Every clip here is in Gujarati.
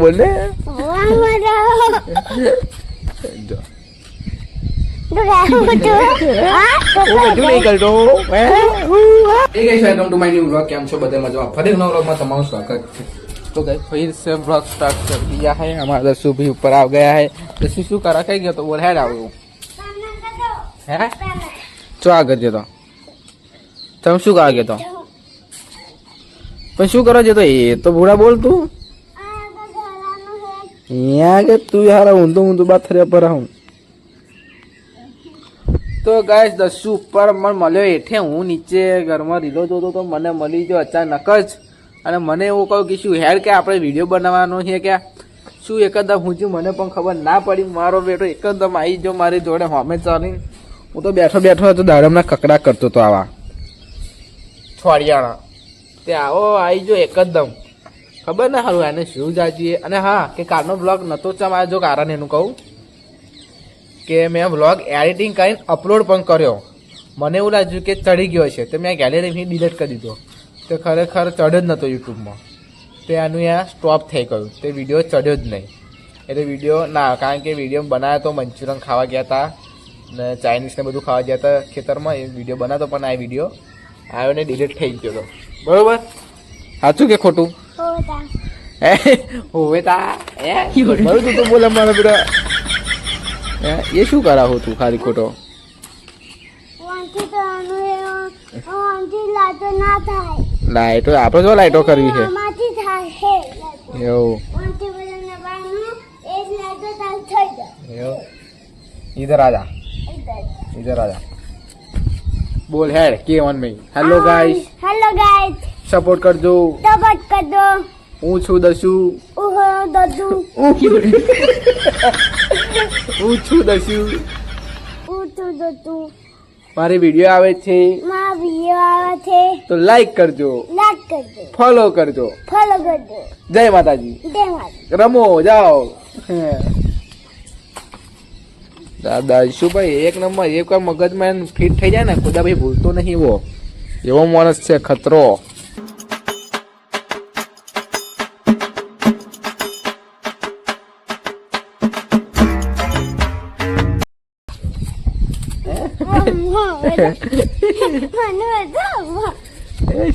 બોલ ને જો વેલકમ ટુ માય ન્યू व्लॉग। કેમ છો બધા મજામાં? ફરી નવા व्लॉग में તમારું સ્વાगત છે। तो गाइस फिर से व्लॉग स्टार्ट कर दिया है। हमारा दसू भी ऊपर आ गया है। दसू शू करा कहीं गया तो बोल है आओ है चो आगे जतो तुम शू करा गया तो पण शू करा जतो ये तो बूढ़ा बोल तू यहाँ के तू यार ऊंधो बात थरे पर हूँ। तो गाइस दसू ऊपर मन મળ્યો હેઠે હું નીચે ઘરમાં રીલો જોતો તો મને મળી જો અચાનક જ અને મને એવું કહ્યું કે શું હેર કે આપણે વિડીયો બનાવવાનો છે કે શું એકદમ હું મને પણ ખબર ના પડી। મારો બેટો એકદમ આવી જો મારી જોડે હોમે ચાલીને હું તો બેઠો હતો દાડમના કકડા કરતો તો આવા છોડિયાણા તે આવો આવી જો એકદમ ખબર ના સારું એને શું જાજીએ। અને હા કે કાલનો બ્લોગ નહોતો ચમાયો જો કારણ એનું કહું કે મેં વ્લોગ એડિટિંગ કરીને અપલોડ પણ કર્યો। મને એવું લાગ્યું કે ચડી ગયો છે તો મેં ગેલેરીથી ડિલીટ કરી દીધો। તો ખરેખર ચડ્યો જ નહોતો યુટ્યુબમાં। તો આનું ત્યાં સ્ટોપ થઈ ગયું તે વિડીયો ચડ્યો જ નહીં। એટલે વિડીયો ના કારણ કે વિડીયો બનાવ્યો તો મંચુરિયન ખાવા ગયા હતા ને ચાઇનીઝને બધું ખાવા ગયા હતા ખેતરમાં। એ વિડીયો બનાવતો પણ આ વિડીયો આવ્યો ને ડિલીટ થઈ ગયો હતો। બરોબર સાચું કે ખોટું? હોવે તા બરું તું તો બોલે મારા બેટા ये शू करा हो तू खाली खोटो लाइटो आपे जो लाइटो करवी है इधर आजा बोल है के वन में हेलो गाइस सपोर्ट कर दो હું છું દસુ મારી વિડીયો આવે છે તો લાઈક કરજો ફોલો કરજો જય માતાજી રમો જાઓ। દાદા શું ભાઈ એક નંબર એક મગજમાં ફિટ થઈ જાય ને ખુદા ભાઈ ભૂલતો નહીં એવો માણસ છે ખતરો।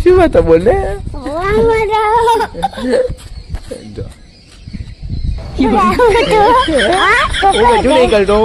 શું વાત બોલે नहीं करतो